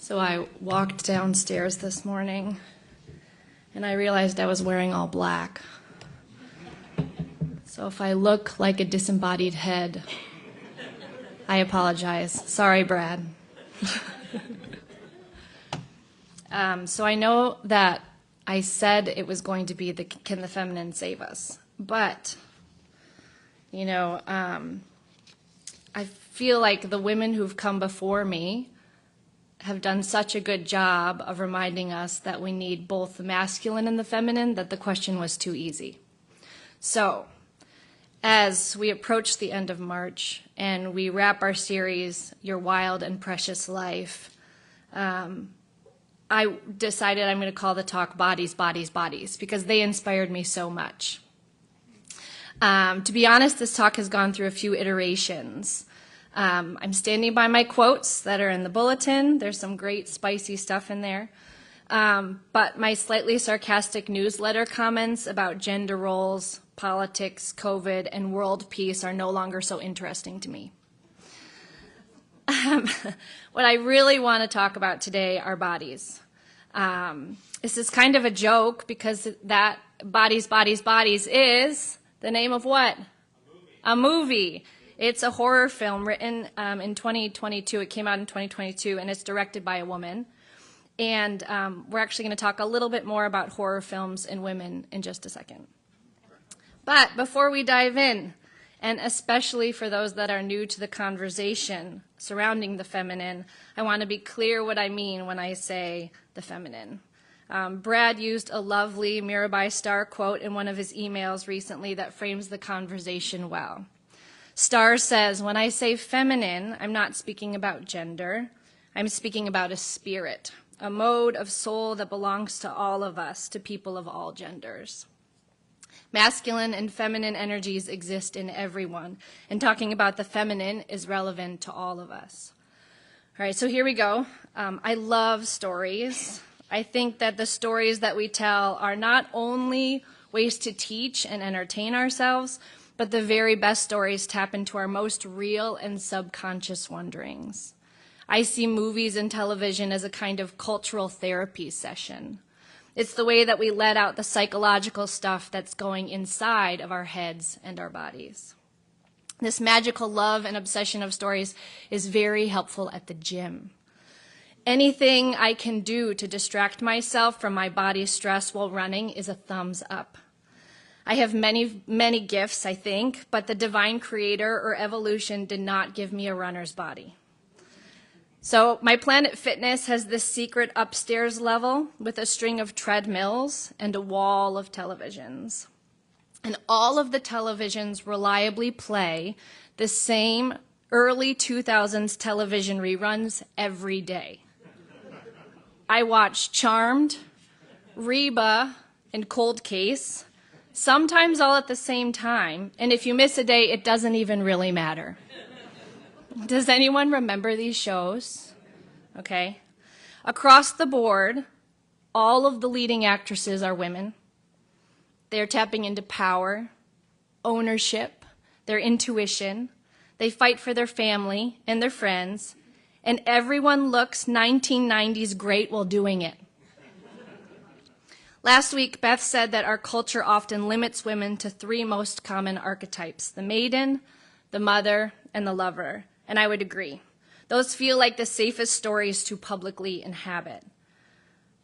So I walked downstairs this morning, and I realized I was wearing all black. So if I look like a disembodied head, I apologize. Sorry, Brad. So I know that I said it was going to be the Can the Feminine Save Us? But, I feel like the women who've come before me have done such a good job of reminding us that we need both the masculine and the feminine that the question was too easy. So, as we approach the end of March and we wrap our series, Your Wild and Precious Life, I decided I'm going to call the talk Bodies, Bodies, Bodies, because they inspired me so much. To be honest, this talk has gone through a few iterations. I'm standing by my quotes that are in the bulletin. There's some great spicy stuff in there. But my slightly sarcastic newsletter comments about gender roles, politics, COVID, and world peace are no longer so interesting to me. What I really want to talk about today are bodies. This is kind of a joke because that Bodies, Bodies, Bodies is the name of what? A movie. It's a horror film written in 2022. It came out in 2022, and it's directed by a woman. And we're actually going to talk a little bit more about horror films and women in just a second. But before we dive in, and especially for those that are new to the conversation surrounding the feminine, I want to be clear what I mean when I say the feminine. Brad used a lovely Mirabai Starr quote in one of his emails recently that frames the conversation well. Starr says, when I say feminine, I'm not speaking about gender. I'm speaking about a spirit, a mode of soul that belongs to all of us, to people of all genders. Masculine and feminine energies exist in everyone, and talking about the feminine is relevant to all of us. All right, so here we go. I love stories. I think that the stories that we tell are not only ways to teach and entertain ourselves, but the very best stories tap into our most real and subconscious wonderings. I see movies and television as a kind of cultural therapy session. It's the way that we let out the psychological stuff that's going inside of our heads and our bodies. This magical love and obsession of stories is very helpful at the gym. Anything I can do to distract myself from my body's stress while running is a thumbs up. I have many, many gifts, I think, but the divine creator or evolution did not give me a runner's body. So my Planet Fitness has this secret upstairs level with a string of treadmills and a wall of televisions. And all of the televisions reliably play the same early 2000s television reruns every day. I watch Charmed, Reba, and Cold Case, sometimes all at the same time, and if you miss a day, it doesn't even really matter. Does anyone remember these shows? Okay. Across the board, all of the leading actresses are women. They're tapping into power, ownership, their intuition. They fight for their family and their friends, and everyone looks 1990s great while doing it. Last week, Beth said that our culture often limits women to three most common archetypes: the maiden, the mother, and the lover. And I would agree. Those feel like the safest stories to publicly inhabit.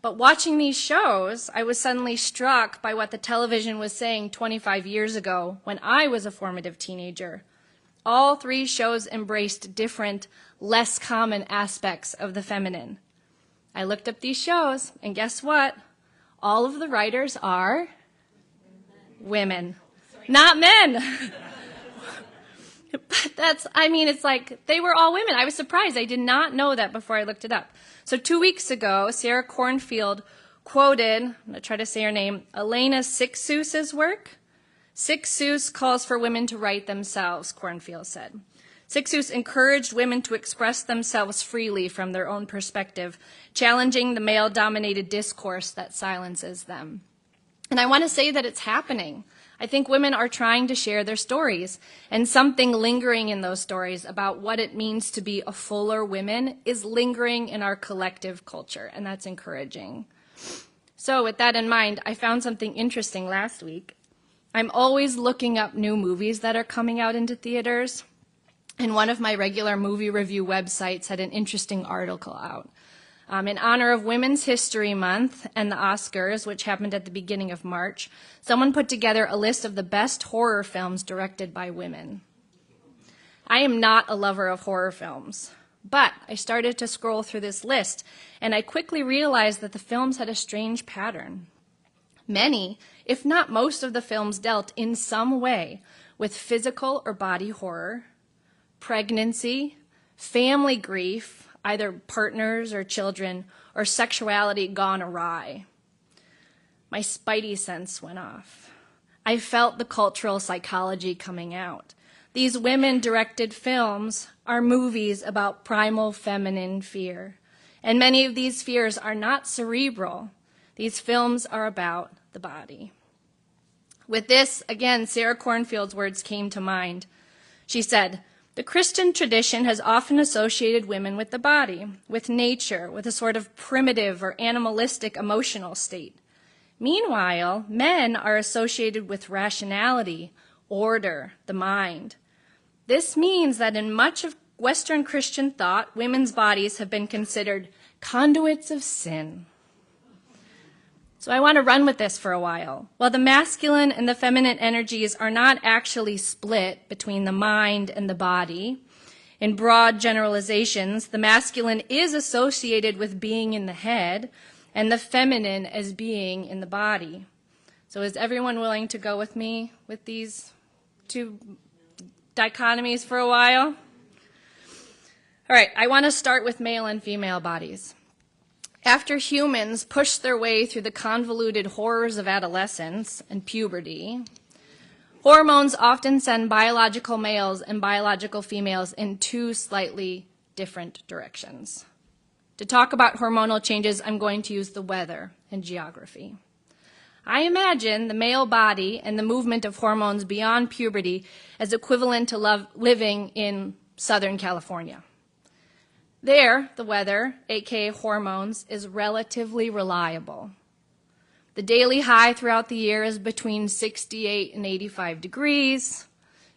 But watching these shows, I was suddenly struck by what the television was saying 25 years ago when I was a formative teenager. All three shows embraced different, less common aspects of the feminine. I looked up these shows, and guess what? All of the writers are women, not men. But it's like they were all women. I was surprised. I did not know that before I looked it up. So 2 weeks ago, Sarah Cornfield quoted, I'm going to try to say her name, Elena Sixous's work. Sixous calls for women to write themselves, Cornfield said. Sixous encouraged women to express themselves freely from their own perspective, challenging the male-dominated discourse that silences them. And I want to say that it's happening. I think women are trying to share their stories, and something lingering in those stories about what it means to be a fuller woman is lingering in our collective culture, and that's encouraging. So with that in mind, I found something interesting last week. I'm always looking up new movies that are coming out into theaters, and one of my regular movie review websites had an interesting article out. In honor of Women's History Month and the Oscars, which happened at the beginning of March, someone put together a list of the best horror films directed by women. I am not a lover of horror films, but I started to scroll through this list, and I quickly realized that the films had a strange pattern. Many, if not most of the films dealt in some way with physical or body horror, pregnancy, family grief, either partners or children, or sexuality gone awry. My spidey sense went off. I felt the cultural psychology coming out. These women-directed films are movies about primal feminine fear. And many of these fears are not cerebral. These films are about the body. With this, again, Sarah Cornfield's words came to mind. She said, "The Christian tradition has often associated women with the body, with nature, with a sort of primitive or animalistic emotional state. Meanwhile, men are associated with rationality, order, the mind. This means that in much of Western Christian thought, women's bodies have been considered conduits of sin." So I want to run with this for a while. While the masculine and the feminine energies are not actually split between the mind and the body, in broad generalizations, the masculine is associated with being in the head and the feminine as being in the body. So is everyone willing to go with me with these two dichotomies for a while? All right, I want to start with male and female bodies. After humans push their way through the convoluted horrors of adolescence and puberty, hormones often send biological males and biological females in two slightly different directions. To talk about hormonal changes, I'm going to use the weather and geography. I imagine the male body and the movement of hormones beyond puberty as equivalent to living in Southern California. There, the weather, aka hormones, is relatively reliable. The daily high throughout the year is between 68 and 85 degrees.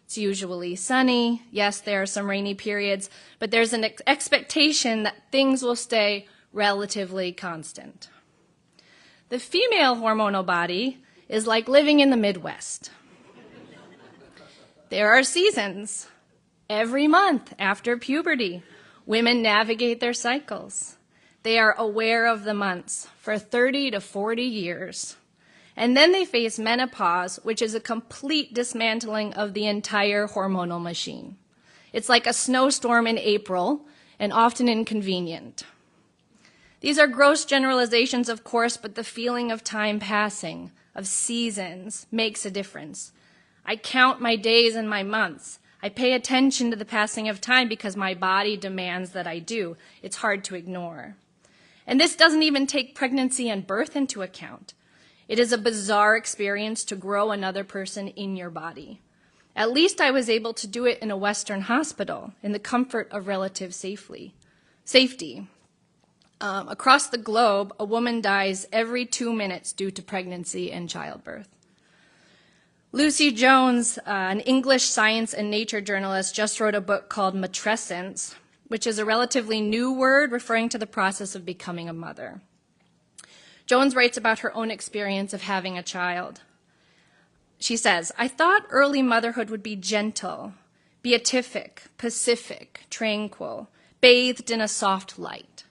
It's usually sunny. Yes, there are some rainy periods, but there's an expectation that things will stay relatively constant. The female hormonal body is like living in the Midwest. There are seasons. Every month after puberty, women navigate their cycles. They are aware of the months for 30 to 40 years. And then they face menopause, which is a complete dismantling of the entire hormonal machine. It's like a snowstorm in April, and often inconvenient. These are gross generalizations, of course, but the feeling of time passing, of seasons, makes a difference. I count my days and my months. I pay attention to the passing of time because my body demands that I do. It's hard to ignore. And this doesn't even take pregnancy and birth into account. It is a bizarre experience to grow another person in your body. At least I was able to do it in a Western hospital, in the comfort of relative safety. Across the globe, a woman dies every 2 minutes due to pregnancy and childbirth. Lucy Jones, an English science and nature journalist, just wrote a book called Matrescence, which is a relatively new word referring to the process of becoming a mother. Jones writes about her own experience of having a child. She says, "I thought early motherhood would be gentle, beatific, pacific, tranquil, bathed in a soft light.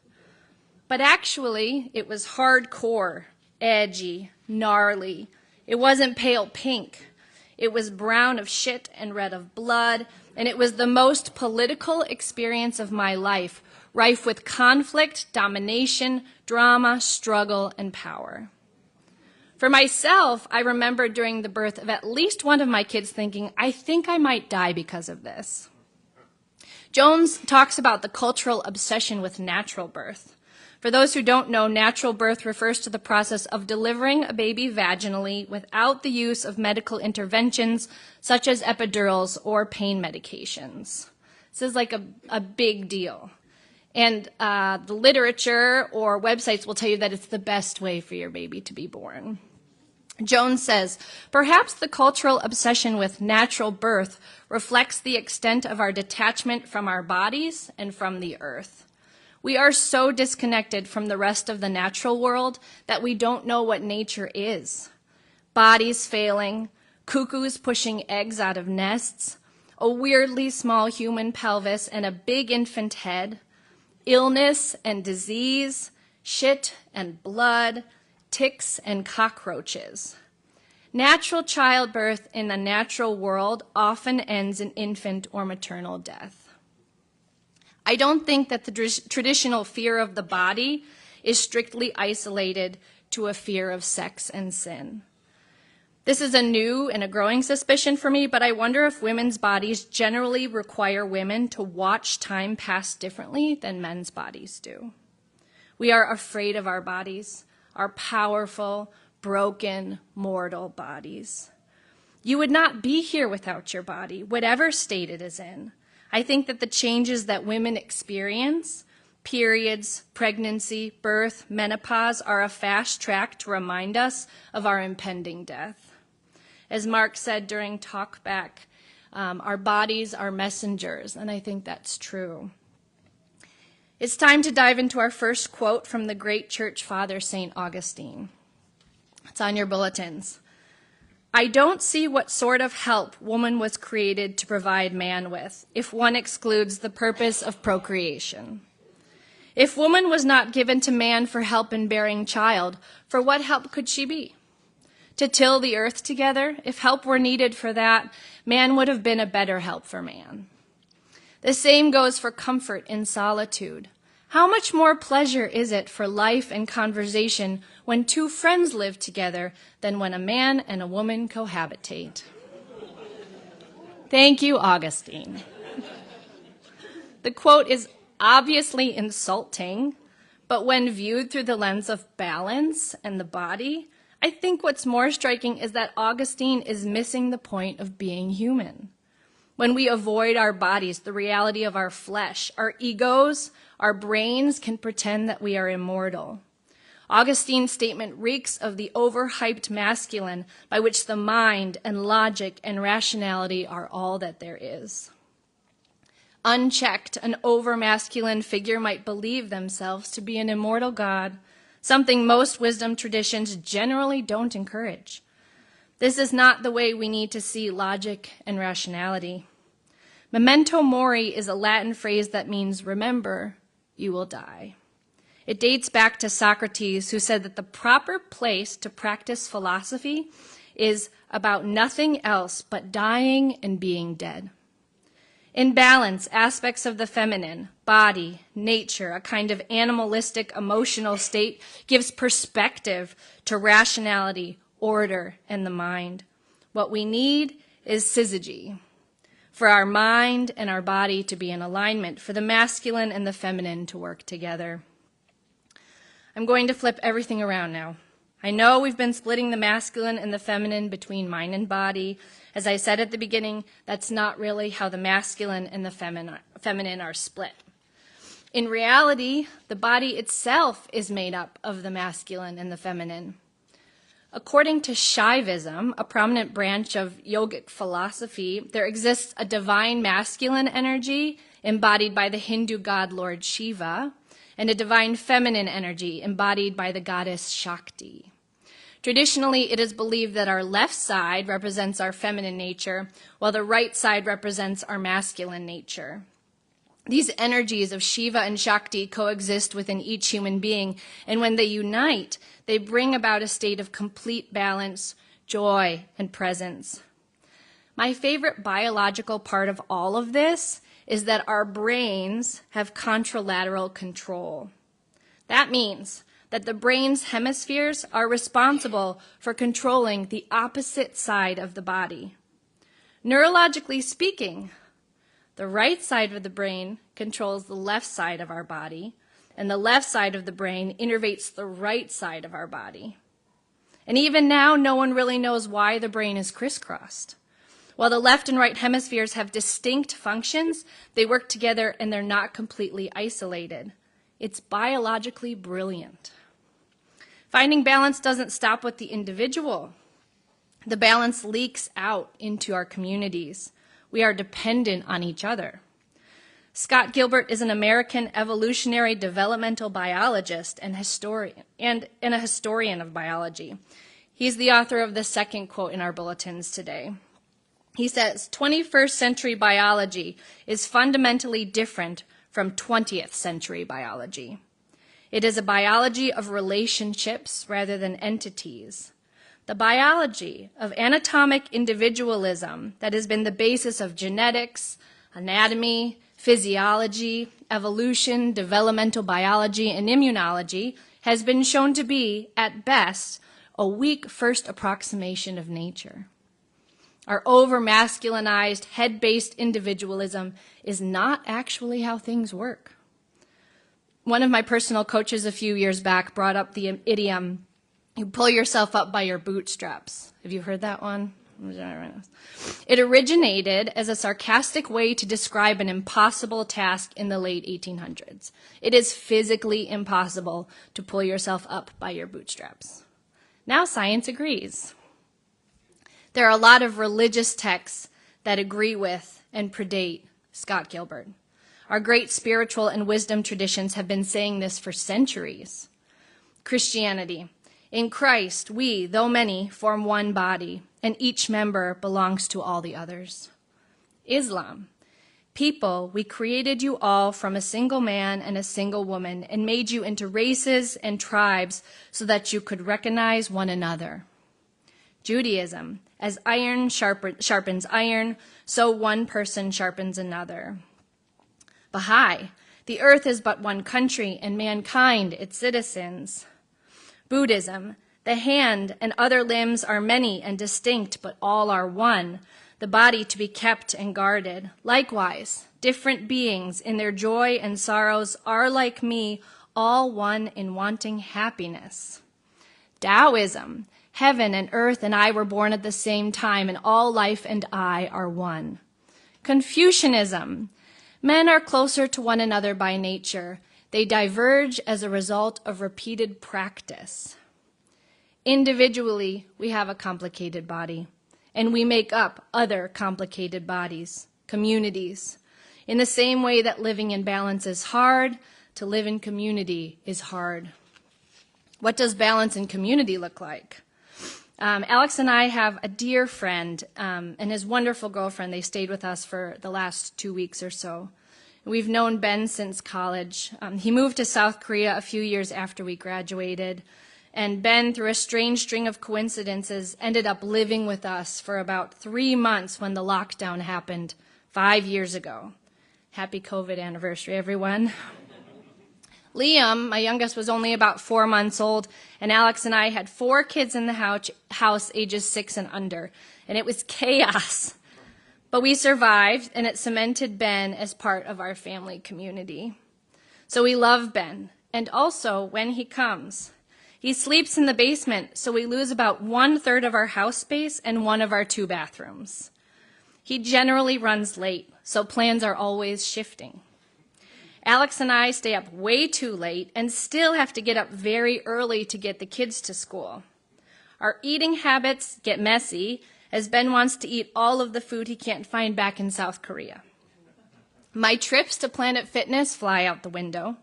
But actually, it was hardcore, edgy, gnarly. It wasn't pale pink. It was brown of shit and red of blood, and it was the most political experience of my life, rife with conflict, domination, drama, struggle, and power." For myself, I remember during the birth of at least one of my kids thinking, I think I might die because of this. Jones talks about the cultural obsession with natural birth. For those who don't know, natural birth refers to the process of delivering a baby vaginally without the use of medical interventions such as epidurals or pain medications. This is like a big deal. And the literature or websites will tell you that it's the best way for your baby to be born. Jones says, perhaps the cultural obsession with natural birth reflects the extent of our detachment from our bodies and from the earth. We are so disconnected from the rest of the natural world that we don't know what nature is. Bodies failing, cuckoos pushing eggs out of nests, a weirdly small human pelvis and a big infant head, illness and disease, shit and blood, ticks and cockroaches. Natural childbirth in the natural world often ends in infant or maternal death. I don't think that the traditional fear of the body is strictly isolated to a fear of sex and sin. This is a new and a growing suspicion for me, but I wonder if women's bodies generally require women to watch time pass differently than men's bodies do. We are afraid of our bodies, our powerful, broken, mortal bodies. You would not be here without your body, whatever state it is in. I think that the changes that women experience, periods, pregnancy, birth, menopause, are a fast track to remind us of our impending death. As Mark said during Talkback, our bodies are messengers, and I think that's true. It's time to dive into our first quote from the great church father, St. Augustine. It's on your bulletins. I don't see what sort of help woman was created to provide man with, if one excludes the purpose of procreation. If woman was not given to man for help in bearing child, for what help could she be? To till the earth together? If help were needed for that, man would have been a better help for man. The same goes for comfort in solitude. How much more pleasure is it for life and conversation when two friends live together than when a man and a woman cohabitate? Thank you, Augustine. The quote is obviously insulting, but when viewed through the lens of balance and the body, I think what's more striking is that Augustine is missing the point of being human. When we avoid our bodies, the reality of our flesh, our egos, our brains can pretend that we are immortal. Augustine's statement reeks of the overhyped masculine by which the mind and logic and rationality are all that there is. Unchecked, an over-masculine figure might believe themselves to be an immortal god, something most wisdom traditions generally don't encourage. This is not the way we need to see logic and rationality. Memento mori is a Latin phrase that means remember, you will die. It dates back to Socrates, who said that the proper place to practice philosophy is about nothing else but dying and being dead. In balance, aspects of the feminine, body, nature, a kind of animalistic emotional state, gives perspective to rationality, order, and the mind. What we need is syzygy, for our mind and our body to be in alignment, for the masculine and the feminine to work together. I'm going to flip everything around now. I know we've been splitting the masculine and the feminine between mind and body. As I said at the beginning, that's not really how the masculine and the feminine are split. In reality, the body itself is made up of the masculine and the feminine. According to Shaivism, a prominent branch of yogic philosophy, there exists a divine masculine energy embodied by the Hindu god Lord Shiva, and a divine feminine energy embodied by the goddess Shakti. Traditionally, it is believed that our left side represents our feminine nature, while the right side represents our masculine nature. These energies of Shiva and Shakti coexist within each human being, and when they unite, they bring about a state of complete balance, joy, and presence. My favorite biological part of all of this is that our brains have contralateral control. That means that the brain's hemispheres are responsible for controlling the opposite side of the body. Neurologically speaking, the right side of the brain controls the left side of our body, and the left side of the brain innervates the right side of our body. And even now, no one really knows why the brain is crisscrossed. While the left and right hemispheres have distinct functions, they work together and they're not completely isolated. It's biologically brilliant. Finding balance doesn't stop with the individual. The balance leaks out into our communities. We are dependent on each other. Scott Gilbert is an American evolutionary developmental biologist and a historian of biology. He's the author of the second quote in our bulletins today. He says, 21st century biology is fundamentally different from 20th century biology. It is a biology of relationships rather than entities. The biology of anatomic individualism that has been the basis of genetics, anatomy, physiology, evolution, developmental biology, and immunology has been shown to be, at best, a weak first approximation of nature. Our over-masculinized, head-based individualism is not actually how things work. One of my personal coaches a few years back brought up the idiom, you pull yourself up by your bootstraps. Have you heard that one? It originated as a sarcastic way to describe an impossible task in the late 1800s. It is physically impossible to pull yourself up by your bootstraps. Now science agrees. There are a lot of religious texts that agree with and predate Scott Gilbert. Our great spiritual and wisdom traditions have been saying this for centuries. Christianity. In Christ, we, though many, form one body, and each member belongs to all the others. Islam. People, we created you all from a single man and a single woman and made you into races and tribes so that you could recognize one another. Judaism. As iron sharpens iron, so one person sharpens another. Baha'i. The earth is but one country, and mankind its citizens. Buddhism. The hand and other limbs are many and distinct, but all are one, the body to be kept and guarded. Likewise, different beings in their joy and sorrows are like me, all one in wanting happiness. Taoism. Heaven and earth and I were born at the same time, and all life and I are one. Confucianism. Men are closer to one another by nature. They diverge as a result of repeated practice. Individually, we have a complicated body, and we make up other complicated bodies, communities. In the same way that living in balance is hard, to live in community is hard. What does balance in community look like? Alex and I have a dear friend and his wonderful girlfriend. They stayed with us for the last 2 weeks or so. We've known Ben since college. He moved to South Korea a few years after we graduated, and Ben, through a strange string of coincidences, ended up living with us for about 3 months when the lockdown happened 5 years ago. Happy COVID anniversary, everyone. Liam, my youngest, was only about 4 months old, and Alex and I had 4 kids in the house ages 6 and under, and it was chaos. But we survived, and it cemented Ben as part of our family community. So we love Ben, and also when he comes. He sleeps in the basement, so we lose about 1/3 of our house space and one of our 2 bathrooms. He generally runs late, so plans are always shifting. Alex and I stay up way too late and still have to get up very early to get the kids to school. Our eating habits get messy as Ben wants to eat all of the food he can't find back in South Korea. My trips to Planet Fitness fly out the window.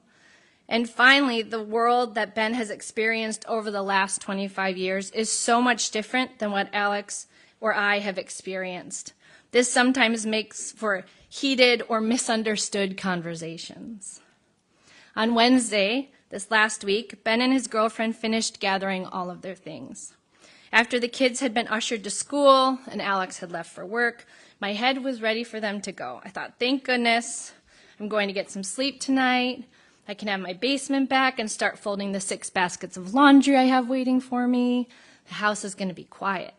And finally, the world that Ben has experienced over the last 25 years is so much different than what Alex or I have experienced. This sometimes makes for heated or misunderstood conversations. On Wednesday, this last week, Ben and his girlfriend finished gathering all of their things. After the kids had been ushered to school and Alex had left for work, my head was ready for them to go. I thought, thank goodness, I'm going to get some sleep tonight. I can have my basement back and start folding the 6 baskets of laundry I have waiting for me. The house is going to be quiet.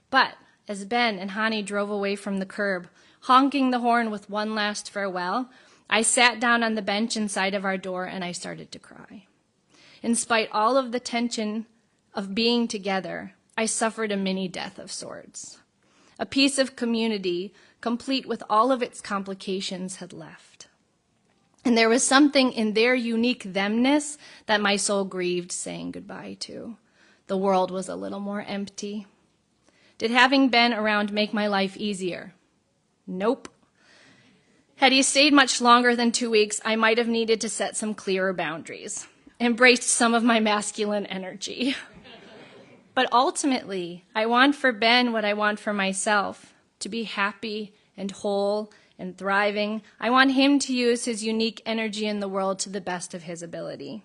But as Ben and Hani drove away from the curb, honking the horn with one last farewell, I sat down on the bench inside of our door and I started to cry. In spite all of the tension of being together, I suffered a mini death of sorts. A piece of community, complete with all of its complications, had left. And there was something in their unique themness that my soul grieved saying goodbye to. The world was a little more empty. Did having Ben around make my life easier? Nope. Had he stayed much longer than 2 weeks, I might have needed to set some clearer boundaries, embraced some of my masculine energy. But ultimately, I want for Ben what I want for myself, to be happy and whole and thriving. I want him to use his unique energy in the world to the best of his ability.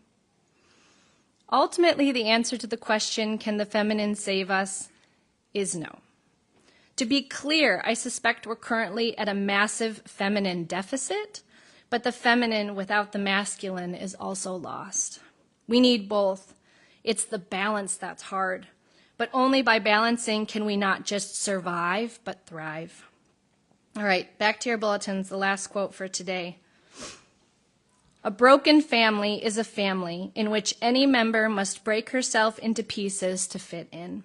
Ultimately, the answer to the question, can the feminine save us, is no. To be clear, I suspect we're currently at a massive feminine deficit, but the feminine without the masculine is also lost. We need both. It's the balance that's hard. But only by balancing can we not just survive, but thrive. All right, back to your bulletins, the last quote for today. A broken family is a family in which any member must break herself into pieces to fit in.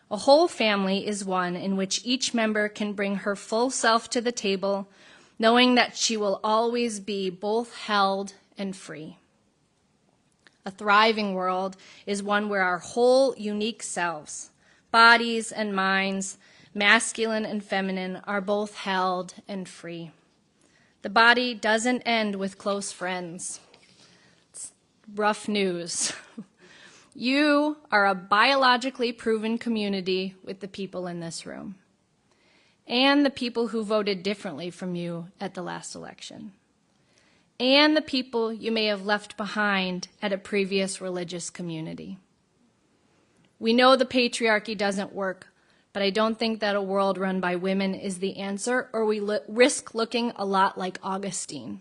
A whole family is one in which each member can bring her full self to the table, knowing that she will always be both held and free. A thriving world is one where our whole unique selves, bodies and minds, masculine and feminine, are both held and free. The body doesn't end with close friends. It's rough news. You are a biologically proven community with the people in this room and the people who voted differently from you at the last election and the people you may have left behind at a previous religious community. We know the patriarchy doesn't work, but I don't think that a world run by women is the answer, or we risk looking a lot like Augustine.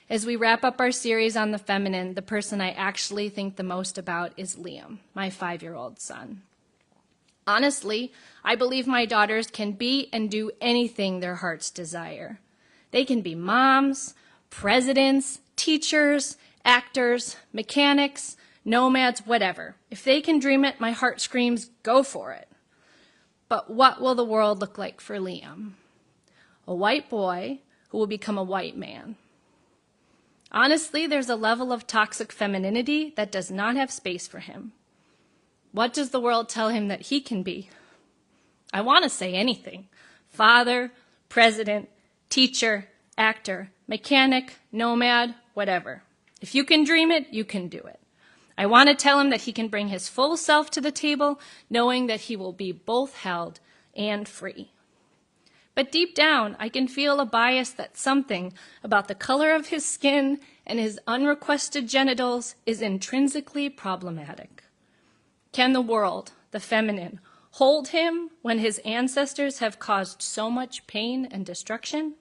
As we wrap up our series on the feminine, the person I actually think the most about is Liam, my 5-year-old son. Honestly, I believe my daughters can be and do anything their hearts desire. They can be moms, presidents, teachers, actors, mechanics, nomads, whatever. If they can dream it, my heart screams, go for it. But what will the world look like for Liam? A white boy who will become a white man. Honestly, there's a level of toxic femininity that does not have space for him. What does the world tell him that he can be? I want to say anything. Father, president, teacher, actor, mechanic, nomad, whatever. If you can dream it, you can do it. I want to tell him that he can bring his full self to the table, knowing that he will be both held and free. But deep down, I can feel a bias that something about the color of his skin and his unrequested genitals is intrinsically problematic. Can the world, the feminine, hold him when his ancestors have caused so much pain and destruction?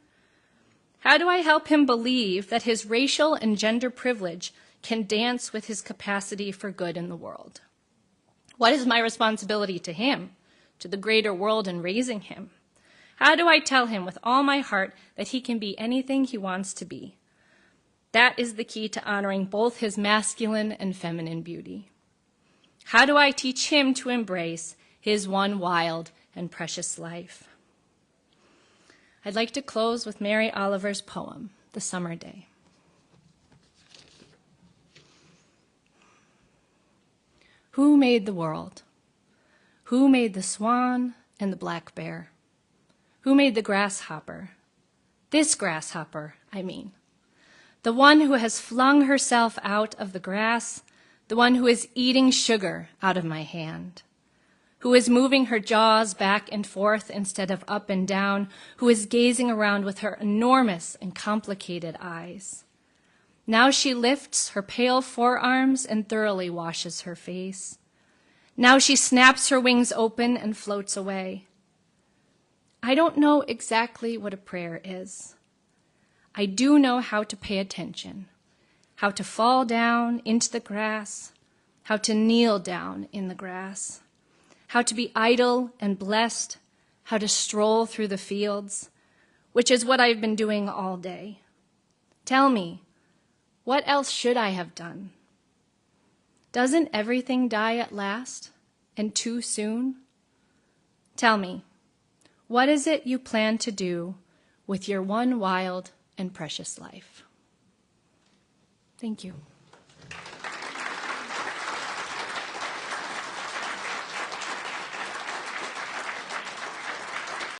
How do I help him believe that his racial and gender privilege can dance with his capacity for good in the world? What is my responsibility to him, to the greater world in raising him? How do I tell him with all my heart that he can be anything he wants to be? That is the key to honoring both his masculine and feminine beauty. How do I teach him to embrace his one wild and precious life? I'd like to close with Mary Oliver's poem, The Summer Day. Who made the world? Who made the swan and the black bear? Who made the grasshopper? This grasshopper, I mean. The one who has flung herself out of the grass, the one who is eating sugar out of my hand, who is moving her jaws back and forth instead of up and down, who is gazing around with her enormous and complicated eyes. Now she lifts her pale forearms and thoroughly washes her face. Now she snaps her wings open and floats away. I don't know exactly what a prayer is. I do know how to pay attention, how to fall down into the grass, how to kneel down in the grass, how to be idle and blessed, how to stroll through the fields, which is what I've been doing all day. Tell me, what else should I have done? Doesn't everything die at last, and too soon? Tell me, what is it you plan to do with your one wild and precious life? Thank you.